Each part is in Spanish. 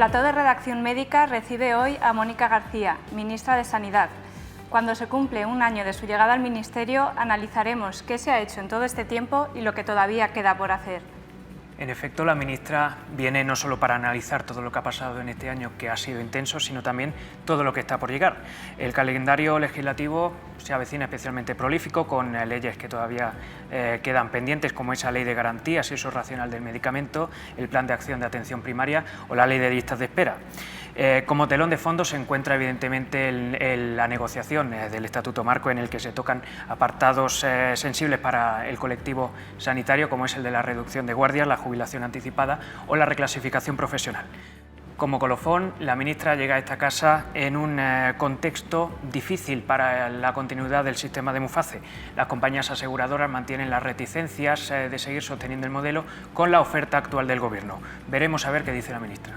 plató de Redacción Médica recibe hoy a Mónica García, ministra de Sanidad. Cuando se cumple un año de su llegada al Ministerio, analizaremos qué se ha hecho en todo este tiempo y lo que todavía queda por hacer. En efecto, la ministra viene no solo para analizar todo lo que ha pasado en este año, que ha sido intenso, sino también todo lo que está por llegar. El calendario legislativo se avecina especialmente prolífico, con leyes que todavía quedan pendientes, como esa Ley de Garantías y Uso Racional del Medicamento, el Plan de Acción de Atención Primaria o la Ley de Listas de Espera. Como telón de fondo se encuentra evidentemente la negociación del Estatuto Marco, en el que se tocan apartados sensibles para el colectivo sanitario, como es el de la reducción de guardias, la jubilación anticipada o la reclasificación profesional. Como colofón, la ministra llega a esta casa en un contexto difícil para la continuidad del sistema de Muface. Las compañías aseguradoras mantienen las reticencias de seguir sosteniendo el modelo con la oferta actual del Gobierno. Veremos a ver qué dice la ministra.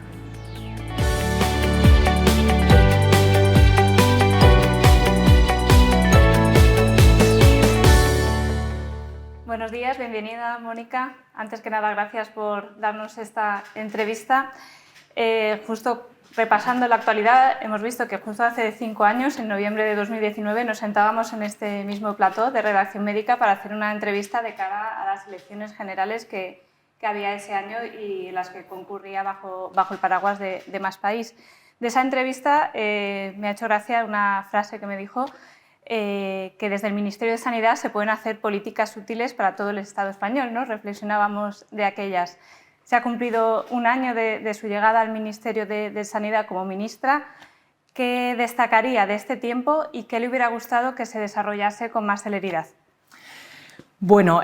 Buenos días, bienvenida Mónica. Antes que nada, gracias por darnos esta entrevista. Justo repasando la actualidad, hemos visto que justo hace 5 años, en noviembre de 2019, nos sentábamos en este mismo plató de Redacción Médica para hacer una entrevista de cara a las elecciones generales que había ese año y las que concurría bajo el paraguas de Más País. De esa entrevista me ha hecho gracia una frase que me dijo, que desde el Ministerio de Sanidad se pueden hacer políticas útiles para todo el Estado español, ¿no? Reflexionábamos de aquellas. Se ha cumplido un año de su llegada al Ministerio de Sanidad como ministra. ¿Qué destacaría de este tiempo y qué le hubiera gustado que se desarrollase con más celeridad? Bueno,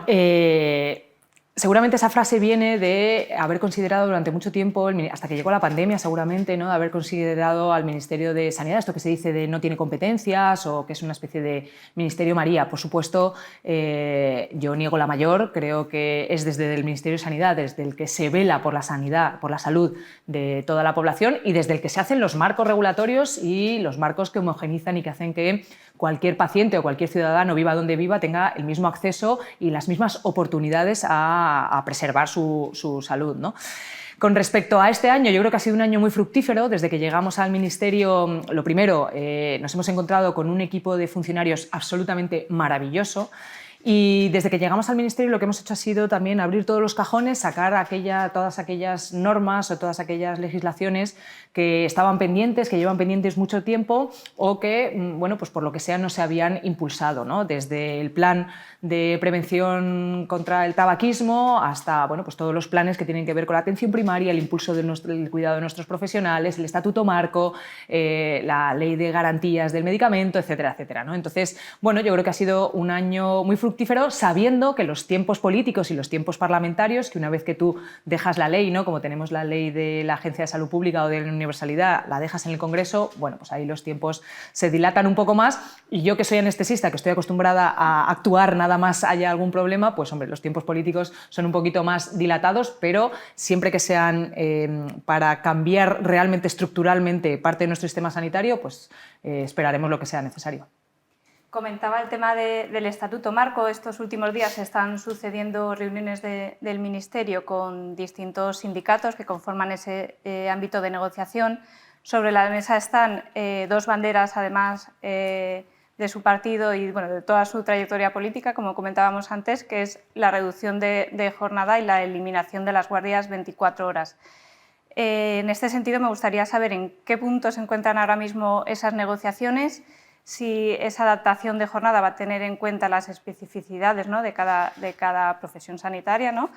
seguramente esa frase viene de haber considerado durante mucho tiempo, hasta que llegó la pandemia seguramente, ¿no? De haber considerado al Ministerio de Sanidad, esto que se dice de no tiene competencias o que es una especie de Ministerio María. Por supuesto, yo niego la mayor, creo que es desde el Ministerio de Sanidad, desde el que se vela por la sanidad, por la salud de toda la población y desde el que se hacen los marcos regulatorios y los marcos que homogenizan y que hacen que cualquier paciente o cualquier ciudadano, viva donde viva, tenga el mismo acceso y las mismas oportunidades a preservar su salud, ¿no? Con respecto a este año, yo creo que ha sido un año muy fructífero. Desde que llegamos al Ministerio, lo primero, nos hemos encontrado con un equipo de funcionarios absolutamente maravilloso. Y desde que llegamos al Ministerio lo que hemos hecho ha sido también abrir todos los cajones, sacar todas aquellas normas o todas aquellas legislaciones que estaban pendientes, que llevan pendientes mucho tiempo o que, bueno, pues por lo que sea no se habían impulsado, ¿no? Desde el plan de prevención contra el tabaquismo hasta, bueno, pues todos los planes que tienen que ver con la atención primaria, el impulso del cuidado de nuestros profesionales, el Estatuto Marco, la Ley de Garantías del Medicamento, etcétera, etcétera, ¿no? Entonces, bueno, yo creo que ha sido un año muy fructífero, sabiendo que los tiempos políticos y los tiempos parlamentarios, que una vez que tú dejas la ley, ¿no? Como tenemos la ley de la Agencia de Salud Pública o de la universalidad, la dejas en el Congreso, bueno, pues ahí los tiempos se dilatan un poco más y yo que soy anestesista, que estoy acostumbrada a actuar nada más haya algún problema, pues hombre, los tiempos políticos son un poquito más dilatados, pero siempre que sean para cambiar realmente estructuralmente parte de nuestro sistema sanitario, pues esperaremos lo que sea necesario. Comentaba el tema del Estatuto Marco. Estos últimos días se están sucediendo reuniones del Ministerio con distintos sindicatos que conforman ese ámbito de negociación. Sobre la mesa están 2 banderas, además de su partido y bueno, de toda su trayectoria política, como comentábamos antes, que es la reducción de jornada y la eliminación de las guardias 24 horas. En este sentido, me gustaría saber en qué punto se encuentran ahora mismo esas negociaciones, si esa adaptación de jornada va a tener en cuenta las especificidades, ¿no? de cada profesión sanitaria, ¿no?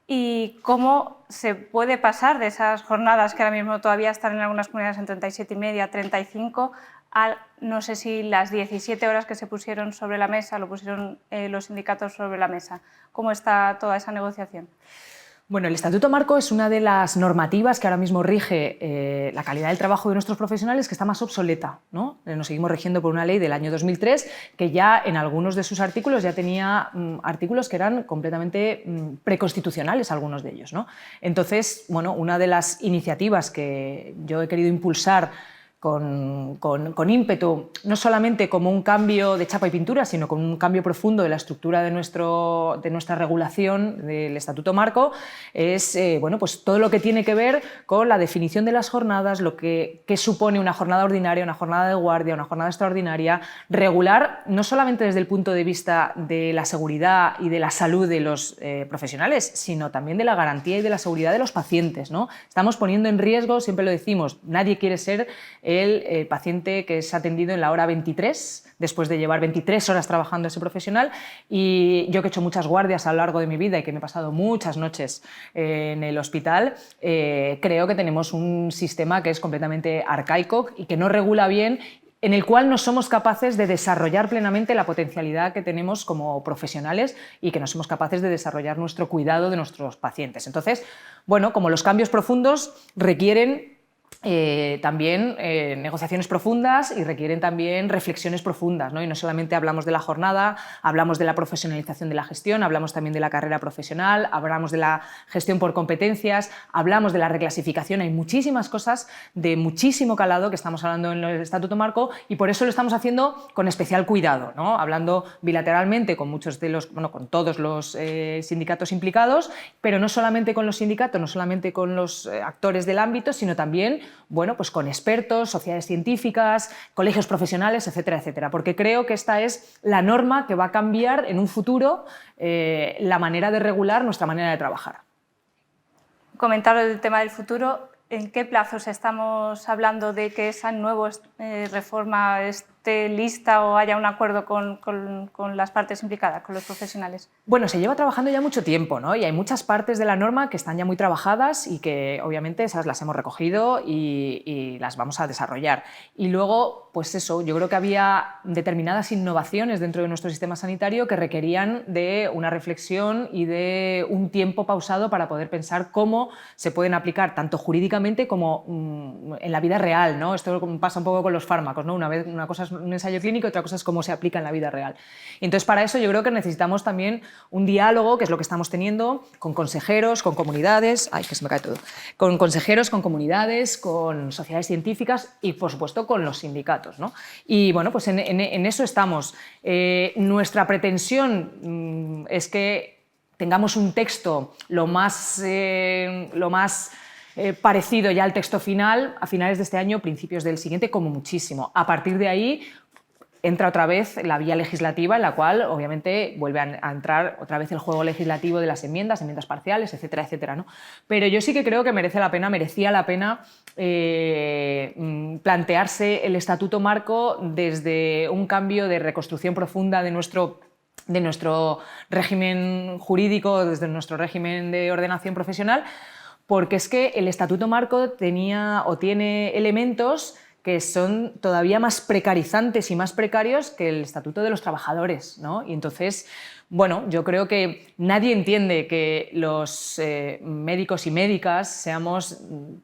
Y cómo se puede pasar de esas jornadas que ahora mismo todavía están en algunas comunidades en 37,5, 35, a no sé si las 17 horas que se pusieron sobre la mesa, lo pusieron los sindicatos sobre la mesa. ¿Cómo está toda esa negociación? Bueno, el Estatuto Marco es una de las normativas que ahora mismo rige la calidad del trabajo de nuestros profesionales, que está más obsoleta, ¿no? Nos seguimos rigiendo por una ley del año 2003 que ya en algunos de sus artículos ya tenía artículos que eran completamente preconstitucionales, algunos de ellos, ¿no? Entonces, bueno, una de las iniciativas que yo he querido impulsar ímpetu, no solamente como un cambio de chapa y pintura, sino con un cambio profundo de la estructura de nuestra regulación del Estatuto Marco, es bueno, pues todo lo que tiene que ver con la definición de las jornadas, lo que supone una jornada ordinaria, una jornada de guardia, una jornada extraordinaria, regular no solamente desde el punto de vista de la seguridad y de la salud de los profesionales, sino también de la garantía y de la seguridad de los pacientes, ¿no? Estamos poniendo en riesgo, siempre lo decimos, nadie quiere ser el paciente que es atendido en la hora 23, después de llevar 23 horas trabajando ese profesional, y yo que he hecho muchas guardias a lo largo de mi vida y que me he pasado muchas noches en el hospital, creo que tenemos un sistema que es completamente arcaico y que no regula bien, en el cual no somos capaces de desarrollar plenamente la potencialidad que tenemos como profesionales y que no somos capaces de desarrollar nuestro cuidado de nuestros pacientes. Entonces, bueno, como los cambios profundos requieren también negociaciones profundas y requieren también reflexiones profundas, ¿no? Y no solamente hablamos de la jornada, hablamos de la profesionalización de la gestión, hablamos también de la carrera profesional, hablamos de la gestión por competencias, hablamos de la reclasificación, hay muchísimas cosas de muchísimo calado que estamos hablando en el Estatuto Marco y por eso lo estamos haciendo con especial cuidado, ¿no? Hablando bilateralmente con con todos los sindicatos implicados, pero no solamente con los sindicatos, no solamente con los actores del ámbito, sino también bueno, pues con expertos, sociedades científicas, colegios profesionales, etcétera, etcétera, porque creo que esta es la norma que va a cambiar en un futuro la manera de regular nuestra manera de trabajar. Comentar el tema del futuro, ¿en qué plazos estamos hablando de que esa nueva reforma esté lista o haya un acuerdo con las partes implicadas, con los profesionales? Bueno, se lleva trabajando ya mucho tiempo, ¿no? Y hay muchas partes de la norma que están ya muy trabajadas y que obviamente esas las hemos recogido y las vamos a desarrollar. Y luego, pues eso, yo creo que había determinadas innovaciones dentro de nuestro sistema sanitario que requerían de una reflexión y de un tiempo pausado para poder pensar cómo se pueden aplicar tanto jurídicamente como en la vida real, ¿no? Esto pasa un poco con los fármacos, ¿no? Una cosa es un ensayo clínico y otra cosa es cómo se aplica en la vida real. Y entonces, para eso yo creo que necesitamos también un diálogo, que es lo que estamos teniendo, con consejeros, con comunidades, ay, que se me cae todo, con consejeros, con comunidades, con sociedades científicas y, por supuesto, con los sindicatos, ¿no? Y, bueno, pues en eso estamos. Nuestra pretensión es que tengamos un texto lo más parecido ya al texto final a finales de este año, principios del siguiente, como muchísimo. A partir de ahí entra otra vez la vía legislativa en la cual obviamente vuelve a entrar otra vez el juego legislativo de las enmiendas parciales, etcétera, etcétera, ¿no? Pero yo sí que creo que merecía la pena plantearse el Estatuto Marco desde un cambio de reconstrucción profunda de nuestro régimen jurídico, desde nuestro régimen de ordenación profesional, porque es que el Estatuto Marco tiene elementos que son todavía más precarizantes y más precarios que el Estatuto de los Trabajadores, ¿no? Y entonces, bueno, yo creo que nadie entiende que los médicos y médicas seamos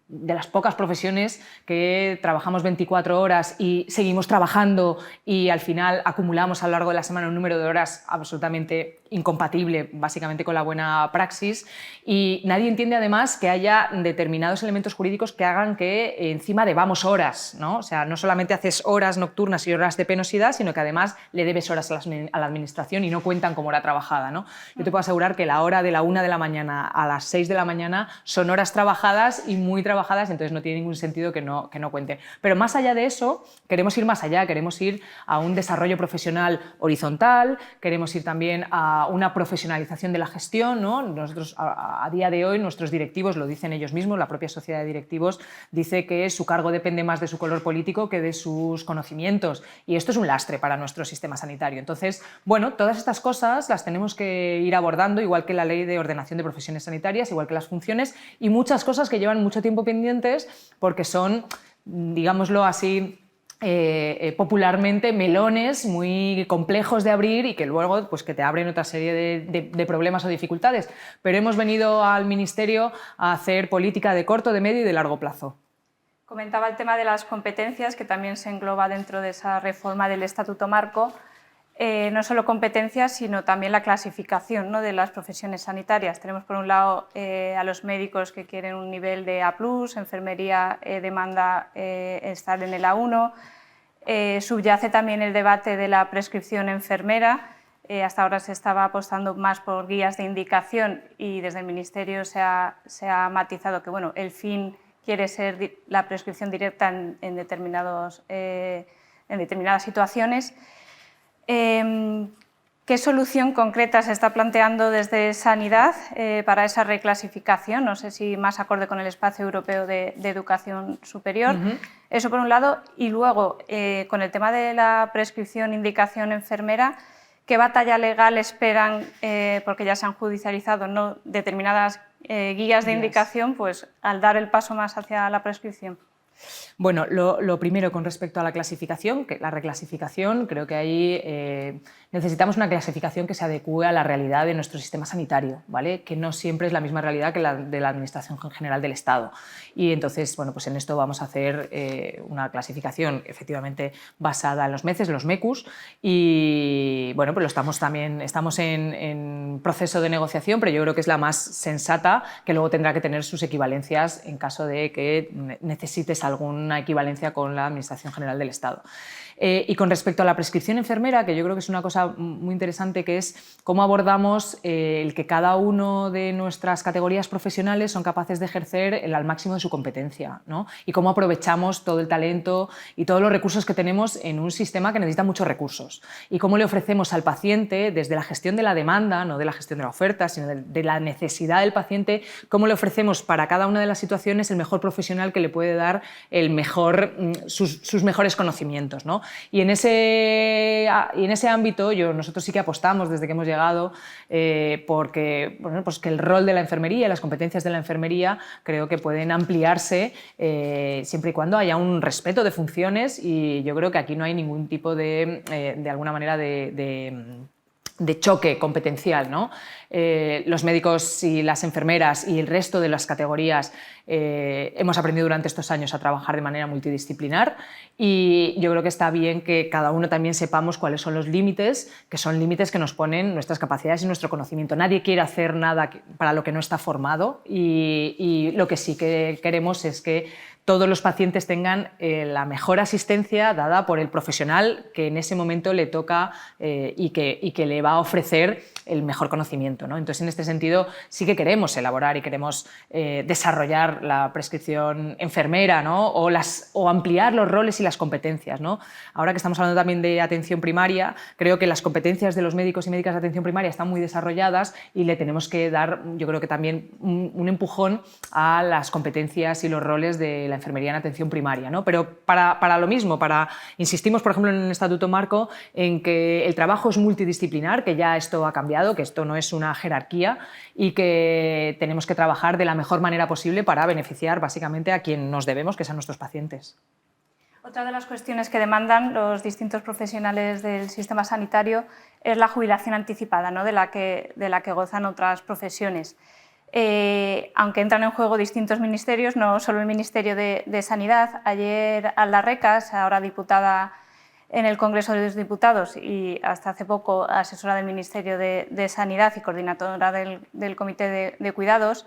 de las pocas profesiones que trabajamos 24 horas y seguimos trabajando y al final acumulamos a lo largo de la semana un número de horas absolutamente incompatible básicamente con la buena praxis, y nadie entiende además que haya determinados elementos jurídicos que hagan que encima debamos horas, ¿no? O sea, no solamente haces horas nocturnas y horas de penosidad, sino que además le debes horas a la administración y no cuentan como hora trabajada, ¿no? Yo te puedo asegurar que la hora de la 1 de la mañana a las 6 de la mañana son horas trabajadas y muy trabajadas, entonces no tiene ningún sentido que no cuenten. Pero más allá de eso, queremos ir más allá, queremos ir a un desarrollo profesional horizontal, queremos ir también a una profesionalización de la gestión, ¿no? Nosotros, a día de hoy, nuestros directivos lo dicen ellos mismos, la propia sociedad de directivos dice que su cargo depende más de su color político que de sus conocimientos, y esto es un lastre para nuestro sistema sanitario. Entonces, bueno, todas estas cosas las tenemos que ir abordando, igual que la Ley de Ordenación de Profesiones Sanitarias, igual que las funciones, y muchas cosas que llevan mucho tiempo pendientes porque son, digámoslo así, popularmente melones muy complejos de abrir y que luego pues, que te abren otra serie de problemas o dificultades. Pero hemos venido al Ministerio a hacer política de corto, de medio y de largo plazo. Comentaba el tema de las competencias, que también se engloba dentro de esa reforma del Estatuto Marco. no solo competencias, sino también la clasificación, ¿no?, de las profesiones sanitarias. Tenemos por un lado a los médicos que quieren un nivel de A+, enfermería demanda estar en el A1, subyace también el debate de la prescripción enfermera. Hasta ahora se estaba apostando más por guías de indicación y desde el Ministerio se ha matizado que, bueno, el fin quiere ser la prescripción directa en determinadas situaciones. ¿Qué solución concreta se está planteando desde Sanidad para esa reclasificación? No sé si más acorde con el espacio europeo de educación superior. Eso por un lado. Y luego, con el tema de la prescripción, indicación enfermera, ¿qué batalla legal esperan, porque ya se han judicializado, ¿no?, determinadas guías de indicación, pues al dar el paso más hacia la prescripción? Bueno, lo primero con respecto a la clasificación, que la reclasificación, creo que ahí necesitamos una clasificación que se adecue a la realidad de nuestro sistema sanitario, ¿vale? Que no siempre es la misma realidad que la de la Administración General del Estado. Y entonces, bueno, pues en esto vamos a hacer una clasificación efectivamente basada en los MECES, los MECUS, y bueno, pues estamos en proceso de negociación, pero yo creo que es la más sensata, que luego tendrá que tener sus equivalencias en caso de que necesites alguna equivalencia con la Administración General del Estado. Y con respecto a la prescripción enfermera, que yo creo que es una cosa muy interesante, que es cómo abordamos el que cada uno de nuestras categorías profesionales son capaces de ejercer al máximo de su competencia, ¿no? Y cómo aprovechamos todo el talento y todos los recursos que tenemos en un sistema que necesita muchos recursos. Y cómo le ofrecemos al paciente, desde la gestión de la demanda, no de la gestión de la oferta, sino de la necesidad del paciente, cómo le ofrecemos para cada una de las situaciones el mejor profesional que le puede dar sus mejores conocimientos, ¿no? Y en ese ámbito nosotros sí que apostamos desde que hemos llegado porque, bueno, pues que el rol de la enfermería y las competencias de la enfermería creo que pueden ampliarse siempre y cuando haya un respeto de funciones, y yo creo que aquí no hay ningún tipo de alguna manera de choque competencial, ¿no? Los médicos y las enfermeras y el resto de las categorías hemos aprendido durante estos años a trabajar de manera multidisciplinar, y yo creo que está bien que cada uno también sepamos cuáles son los límites, que son límites que nos ponen nuestras capacidades y nuestro conocimiento. Nadie quiere hacer nada para lo que no está formado, y lo que sí que queremos es que todos los pacientes tengan la mejor asistencia dada por el profesional que en ese momento le toca y que le va a ofrecer el mejor conocimiento, ¿no? Entonces, en este sentido, sí que queremos elaborar y queremos desarrollar la prescripción enfermera, ¿no? o ampliar los roles y las competencias, ¿no? Ahora que estamos hablando también de atención primaria, creo que las competencias de los médicos y médicas de atención primaria están muy desarrolladas y le tenemos que dar, yo creo que también un empujón a las competencias y los roles de la enfermería en atención primaria, ¿no? Pero para lo mismo, insistimos, por ejemplo, en el Estatuto Marco, en que el trabajo es multidisciplinar, que ya esto ha cambiado, que esto no es una jerarquía y que tenemos que trabajar de la mejor manera posible para beneficiar básicamente a quien nos debemos, que son nuestros pacientes. Otra de las cuestiones que demandan los distintos profesionales del sistema sanitario es la jubilación anticipada, ¿no?, de la que gozan otras profesiones. Aunque entran en juego distintos ministerios, no solo el Ministerio de Sanidad. Ayer Alda Recas, ahora diputada en el Congreso de los Diputados y hasta hace poco asesora del Ministerio de Sanidad y coordinadora del Comité de Cuidados,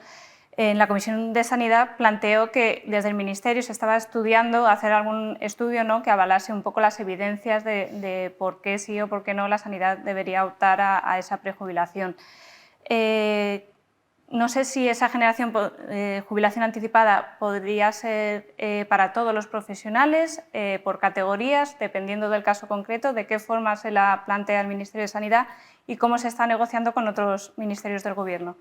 en la Comisión de Sanidad planteó que desde el Ministerio se estaba estudiando hacer algún estudio, ¿no?, que avalase un poco las evidencias de por qué sí o por qué no la sanidad debería optar a esa prejubilación. No sé si esa jubilación anticipada podría ser para todos los profesionales, por categorías, dependiendo del caso concreto, de qué forma se la plantea el Ministerio de Sanidad y cómo se está negociando con otros ministerios del Gobierno.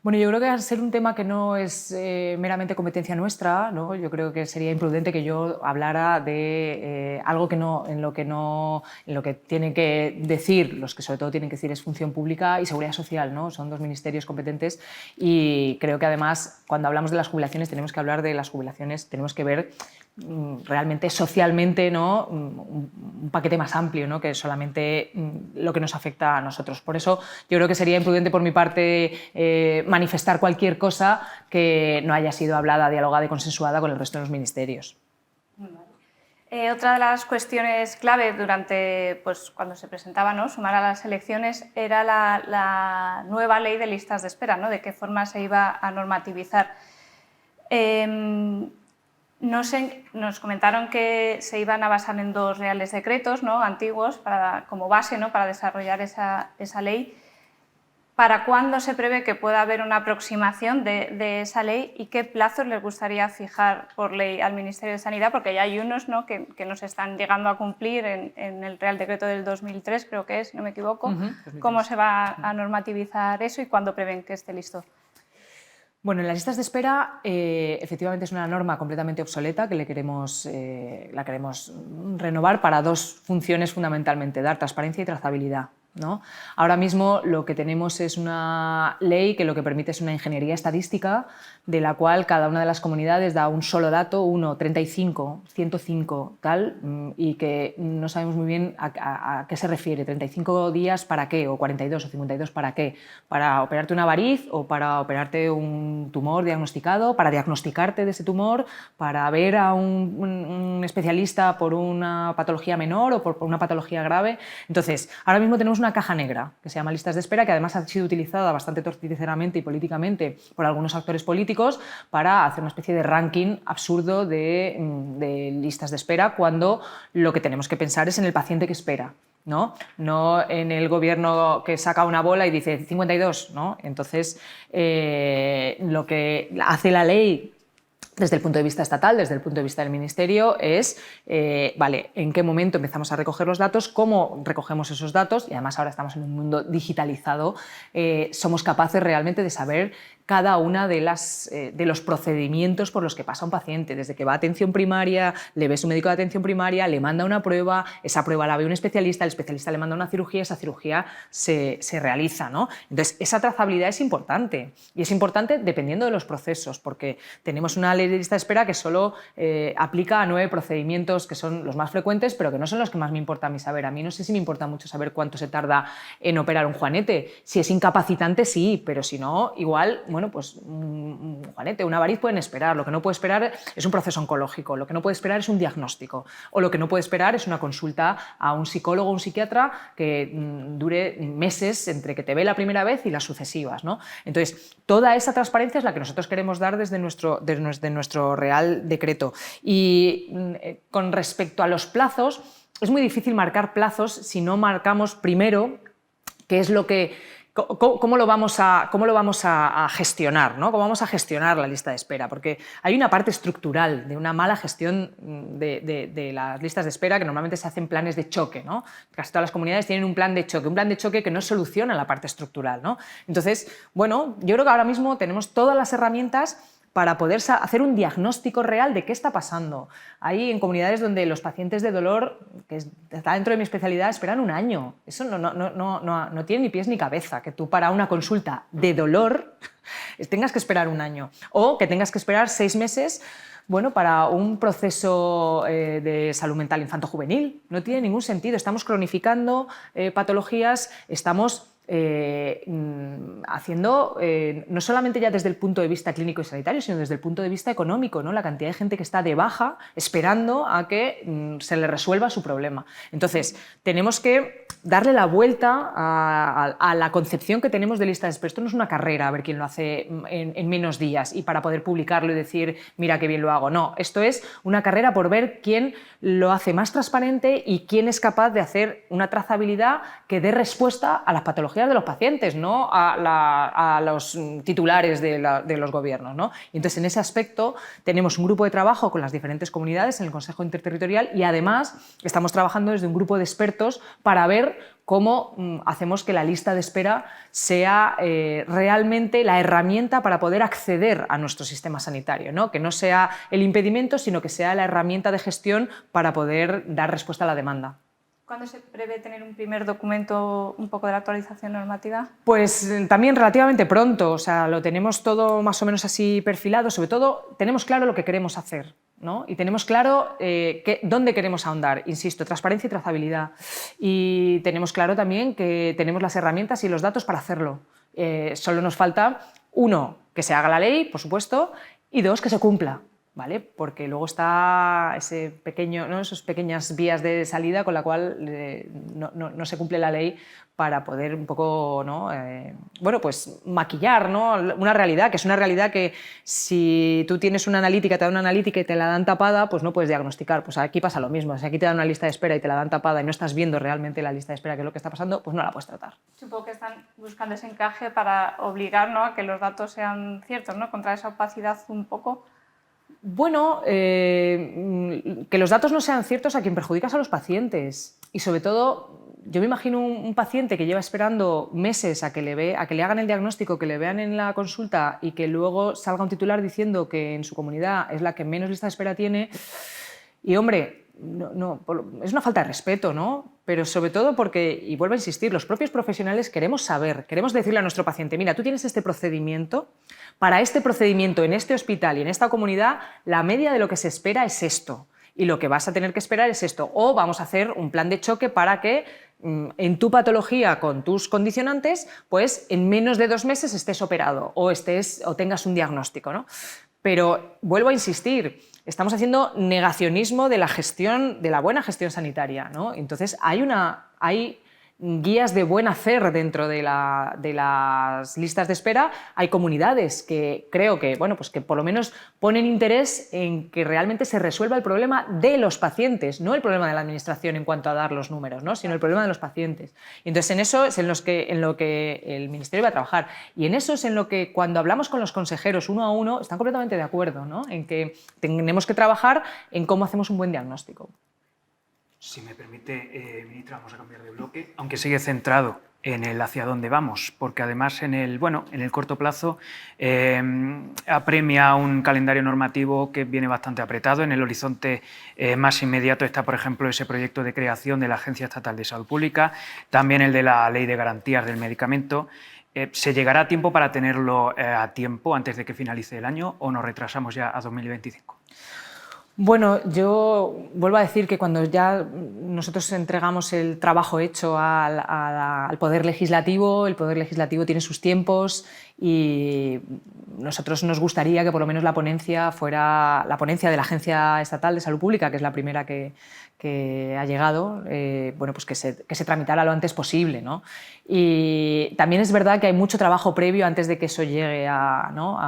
Bueno, yo creo que al ser un tema que no es meramente competencia nuestra, ¿no? Yo creo que sería imprudente que yo hablara de algo en lo que tienen que decir, los que sobre todo tienen que decir es Función Pública y Seguridad Social, ¿no? Son dos ministerios competentes, y creo que además cuando hablamos de las jubilaciones tenemos que hablar de las jubilaciones, tenemos que ver realmente socialmente, ¿no?, un paquete más amplio, ¿no?, que solamente lo que nos afecta a nosotros. Por eso yo creo que sería imprudente por mi parte manifestar cualquier cosa que no haya sido hablada, dialogada y consensuada con el resto de los ministerios. Otra de las cuestiones clave durante, pues, cuando se presentaba, ¿no?, sumar a las elecciones era la nueva ley de listas de espera, ¿no?, de qué forma se iba a normativizar. Nos comentaron que se iban a basar en 2 reales decretos, ¿no?, antiguos como base, ¿no?, para desarrollar esa ley. ¿Para cuándo se prevé que pueda haber una aproximación de esa ley y qué plazos les gustaría fijar por ley al Ministerio de Sanidad? Porque ya hay unos, ¿no?, que no se están llegando a cumplir en el Real Decreto del 2003, creo que es, si no me equivoco. ¿Cómo se va a normativizar eso y cuándo prevén que esté listo? Bueno, en las listas de espera efectivamente es una norma completamente obsoleta que la queremos renovar para 2 funciones fundamentalmente, dar transparencia y trazabilidad, ¿no? Ahora mismo lo que tenemos es una ley que lo que permite es una ingeniería estadística de la cual cada una de las comunidades da un solo dato, 1, 35, 105, tal, y que no sabemos muy bien a qué se refiere, 35 días para qué, o 42 o 52 para qué, para operarte una variz o para operarte un tumor diagnosticado, para diagnosticarte de ese tumor, para ver a un especialista por una patología menor o por una patología grave. Entonces, ahora mismo tenemos una caja negra que se llama listas de espera, que además ha sido utilizada bastante torticeramente y políticamente por algunos actores políticos para hacer una especie de ranking absurdo de listas de espera, cuando lo que tenemos que pensar es en el paciente que espera, ¿no? No en el gobierno que saca una bola y dice 52, ¿no? Entonces, lo que hace la ley desde el punto de vista estatal, desde el punto de vista del Ministerio, es, vale, en qué momento empezamos a recoger los datos, cómo recogemos esos datos, y además ahora estamos en un mundo digitalizado, somos capaces realmente de saber cada una de los procedimientos por los que pasa un paciente, desde que va a atención primaria, le ve su médico de atención primaria, le manda una prueba, esa prueba la ve un especialista, el especialista le manda una cirugía, esa cirugía se realiza, ¿no? Entonces, esa trazabilidad es importante, y es importante dependiendo de los procesos, porque tenemos una ley de lista de espera que solo aplica a 9 procedimientos que son los más frecuentes, pero que no son los que más me importa a mí saber. A mí no sé si me importa mucho saber cuánto se tarda en operar un juanete. Si es incapacitante, sí, pero si no, igual, bueno, pues un juanete, una variz pueden esperar. Lo que no puede esperar es un proceso oncológico, lo que no puede esperar es un diagnóstico, o lo que no puede esperar es una consulta a un psicólogo o un psiquiatra que dure meses entre que te ve la primera vez y las sucesivas, ¿no? Entonces, toda esa transparencia es la que nosotros queremos dar desde nuestro Real Decreto. Y con respecto a los plazos, es muy difícil marcar plazos si no marcamos primero qué es lo que... ¿Cómo lo vamos a gestionar, ¿no? ¿Cómo vamos a gestionar la lista de espera? Porque hay una parte estructural de una mala gestión de las listas de espera, que normalmente se hacen planes de choque, ¿no? Casi todas las comunidades tienen un plan de choque que no soluciona la parte estructural, ¿no? Entonces, bueno, yo creo que ahora mismo tenemos todas las herramientas para poder hacer un diagnóstico real de qué está pasando. Hay en comunidades donde los pacientes de dolor, que está dentro de mi especialidad, esperan un año. Eso no tiene ni pies ni cabeza, que tú para una consulta de dolor tengas que esperar un año, o que tengas que esperar 6 meses, bueno, para un proceso de salud mental infanto-juvenil. No tiene ningún sentido. Estamos cronificando patologías, estamos haciendo, no solamente ya desde el punto de vista clínico y sanitario, sino desde el punto de vista económico, ¿no? La cantidad de gente que está de baja esperando a que se le resuelva su problema. Entonces, tenemos que darle la vuelta a la concepción que tenemos de lista de espera. Esto no es una carrera, a ver quién lo hace en menos días y para poder publicarlo y decir, mira qué bien lo hago. No, esto es una carrera por ver quién lo hace más transparente y quién es capaz de hacer una trazabilidad que dé respuesta a las patologías de los pacientes, no a los titulares de los gobiernos, ¿no? Y entonces, en ese aspecto, tenemos un grupo de trabajo con las diferentes comunidades en el Consejo Interterritorial y además estamos trabajando desde un grupo de expertos para ver cómo hacemos que la lista de espera sea realmente la herramienta para poder acceder a nuestro sistema sanitario, ¿no? Que no sea el impedimento, sino que sea la herramienta de gestión para poder dar respuesta a la demanda. ¿Cuándo se prevé tener un primer documento un poco de la actualización normativa? Pues también relativamente pronto, o sea, lo tenemos todo más o menos así perfilado, sobre todo tenemos claro lo que queremos hacer, ¿no? Y tenemos claro dónde queremos ahondar, insisto, transparencia y trazabilidad. Y tenemos claro también que tenemos las herramientas y los datos para hacerlo. Solo nos falta, 1, que se haga la ley, por supuesto, y 2, que se cumpla. ¿vale? Porque luego está ese pequeño, ¿no? Esas pequeñas vías de salida con la cual no se cumple la ley para poder un poco, ¿no? Bueno, pues maquillar, ¿no? Una realidad, que es una realidad que si tú tienes una analítica, te dan una analítica y te la dan tapada, pues no puedes diagnosticar. Pues aquí pasa lo mismo. Si aquí te dan una lista de espera y te la dan tapada y no estás viendo realmente la lista de espera, que es lo que está pasando, pues no la puedes tratar. Supongo que están buscando ese encaje para obligar, ¿no?, a que los datos sean ciertos, ¿no?, contra esa opacidad un poco. Bueno, que los datos no sean ciertos a quien perjudicas a los pacientes. Y sobre todo, yo me imagino un paciente que lleva esperando meses a que le hagan el diagnóstico, que le vean en la consulta y que luego salga un titular diciendo que en su comunidad es la que menos lista de espera tiene. Y hombre, es una falta de respeto, ¿no? Pero sobre todo porque, y vuelvo a insistir, los propios profesionales queremos saber, queremos decirle a nuestro paciente, mira, tú tienes este procedimiento, para este procedimiento en este hospital y en esta comunidad, la media de lo que se espera es esto. Y lo que vas a tener que esperar es esto. O vamos a hacer un plan de choque para que en tu patología, con tus condicionantes, pues en menos de 2 meses estés operado o tengas un diagnóstico, ¿no? Pero vuelvo a insistir, estamos haciendo negacionismo de la gestión, de la buena gestión sanitaria, ¿no? Entonces hay guías de buen hacer dentro de las listas de espera. Hay comunidades que creo que, bueno, pues que por lo menos ponen interés en que realmente se resuelva el problema de los pacientes, no el problema de la administración en cuanto a dar los números, ¿no?, sino el problema de los pacientes. Y entonces en eso es en lo que el Ministerio va a trabajar. Y en eso es en lo que cuando hablamos con los consejeros uno a uno están completamente de acuerdo, ¿no?, en que tenemos que trabajar en cómo hacemos un buen diagnóstico. Si me permite, ministra, vamos a cambiar de bloque, aunque sigue centrado en el hacia dónde vamos, porque además en el corto plazo apremia un calendario normativo que viene bastante apretado. En el horizonte más inmediato está, por ejemplo, ese proyecto de creación de la Agencia Estatal de Salud Pública, también el de la Ley de Garantías del Medicamento. ¿Se llegará a tiempo para tenerlo a tiempo antes de que finalice el año o nos retrasamos ya a 2025? Bueno, yo vuelvo a decir que cuando ya nosotros entregamos el trabajo hecho al Poder Legislativo, el Poder Legislativo tiene sus tiempos y nosotros nos gustaría que por lo menos la ponencia fuera la ponencia de la Agencia Estatal de Salud Pública, que es la primera que ha llegado, bueno, pues que se tramitara lo antes posible, ¿no? Y también es verdad que hay mucho trabajo previo antes de que eso llegue no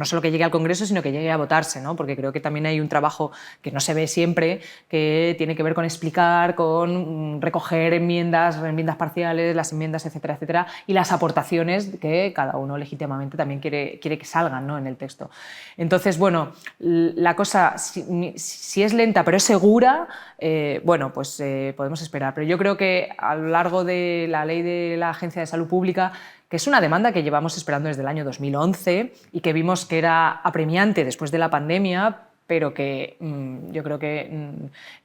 solo que llegue al Congreso, sino que llegue a votarse, ¿no? Porque creo que también hay un trabajo que no se ve siempre, que tiene que ver con explicar, con recoger enmiendas parciales, las enmiendas, etcétera, etcétera, y las aportaciones que cada uno legítimamente también quiere que salgan, ¿no?, en el texto. Entonces, bueno, la cosa, si es lenta pero es segura, bueno, pues podemos esperar. Pero yo creo que a lo largo de la ley de la Agencia de Salud Pública, que es una demanda que llevamos esperando desde el año 2011 y que vimos que era apremiante después de la pandemia, pero que yo creo que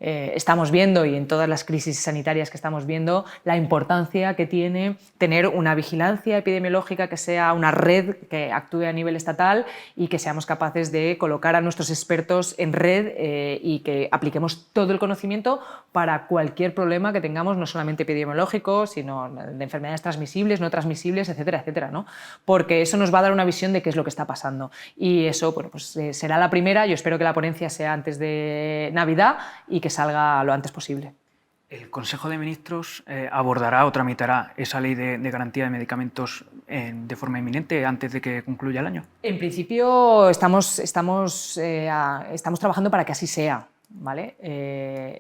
estamos viendo, y en todas las crisis sanitarias que estamos viendo, la importancia que tiene tener una vigilancia epidemiológica que sea una red que actúe a nivel estatal y que seamos capaces de colocar a nuestros expertos en red y que apliquemos todo el conocimiento para cualquier problema que tengamos, no solamente epidemiológico, sino de enfermedades transmisibles, no transmisibles, etcétera, etcétera, ¿no? Porque eso nos va a dar una visión de qué es lo que está pasando. Y eso, bueno, pues será la primera. Yo espero que la ponencia sea antes de Navidad y que salga lo antes posible. ¿El Consejo de Ministros abordará o tramitará esa ley de garantía de medicamentos de forma inminente antes de que concluya el año? En principio estamos trabajando para que así sea. ¿Vale?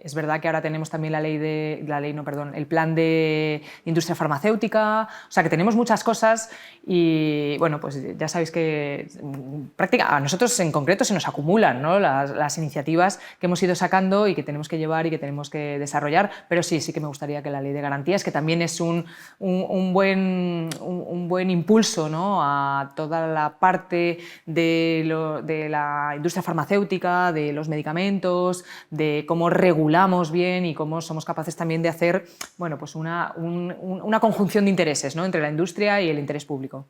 Es verdad que ahora tenemos también el plan de industria farmacéutica, o sea que tenemos muchas cosas y bueno, pues ya sabéis que a nosotros en concreto se nos acumulan, ¿no?, las iniciativas que hemos ido sacando y que tenemos que llevar y que tenemos que desarrollar, pero sí que me gustaría que la ley de garantías, que también es un buen impulso, ¿no?, a toda la parte de la industria farmacéutica, de los medicamentos, de cómo regulamos bien y cómo somos capaces también de hacer, bueno, pues una conjunción de intereses, ¿no?, entre la industria y el interés público.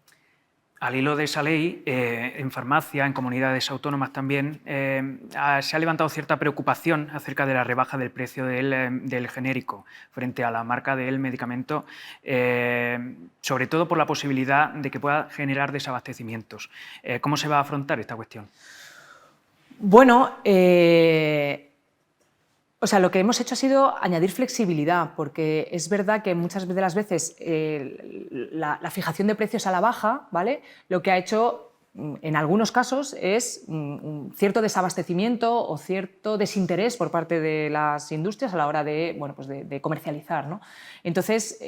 Al hilo de esa ley, en farmacia, en comunidades autónomas también, se ha levantado cierta preocupación acerca de la rebaja del precio del genérico frente a la marca del medicamento, sobre todo por la posibilidad de que pueda generar desabastecimientos. ¿Cómo se va a afrontar esta cuestión? Bueno, o sea, lo que hemos hecho ha sido añadir flexibilidad, porque es verdad que muchas de las veces la fijación de precios a la baja, ¿vale?, lo que ha hecho en algunos casos es cierto desabastecimiento o cierto desinterés por parte de las industrias a la hora de, bueno, pues de comercializar, ¿no? Entonces,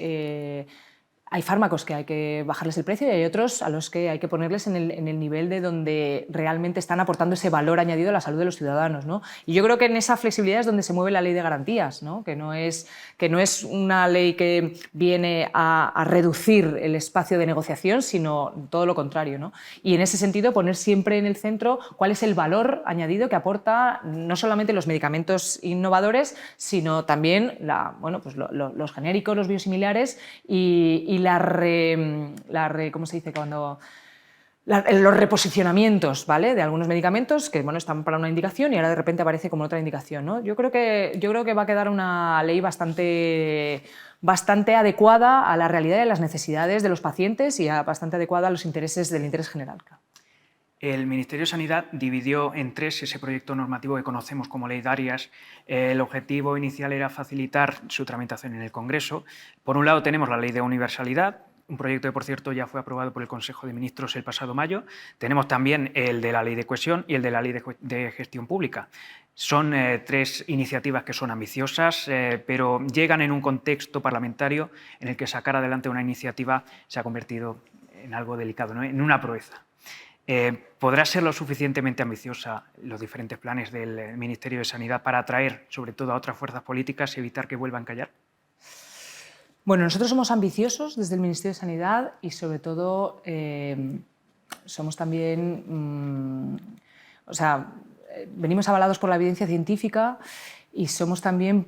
hay fármacos que hay que bajarles el precio y hay otros a los que hay que ponerles en el nivel de donde realmente están aportando ese valor añadido a la salud de los ciudadanos, ¿no? Y yo creo que en esa flexibilidad es donde se mueve la ley de garantías, ¿no? Que no es una ley que viene a reducir el espacio de negociación, sino todo lo contrario, ¿no? Y en ese sentido poner siempre en el centro cuál es el valor añadido que aporta no solamente los medicamentos innovadores, sino también bueno, pues los genéricos, los biosimilares y ¿cómo se dice? Los reposicionamientos, ¿vale?, de algunos medicamentos que, bueno, están para una indicación y ahora de repente aparece como otra indicación, ¿no? Yo creo que va a quedar una ley bastante adecuada a la realidad y a las necesidades de los pacientes y bastante adecuada a los intereses del interés general. El Ministerio de Sanidad dividió en tres ese proyecto normativo que conocemos como Ley Darias. El objetivo inicial era facilitar su tramitación en el Congreso. Por un lado tenemos la Ley de Universalidad, un proyecto que, por cierto, ya fue aprobado por el Consejo de Ministros el pasado mayo. Tenemos también el de la Ley de Cohesión y el de la Ley de Gestión Pública. Son tres iniciativas que son ambiciosas, pero llegan en un contexto parlamentario en el que sacar adelante una iniciativa se ha convertido en algo delicado, ¿no?, en una proeza. ¿Podrá ser lo suficientemente ambiciosa los diferentes planes del Ministerio de Sanidad para atraer, sobre todo, a otras fuerzas políticas y evitar que vuelvan a callar? Bueno, nosotros somos ambiciosos desde el Ministerio de Sanidad y, sobre todo, somos también, venimos avalados por la evidencia científica y somos también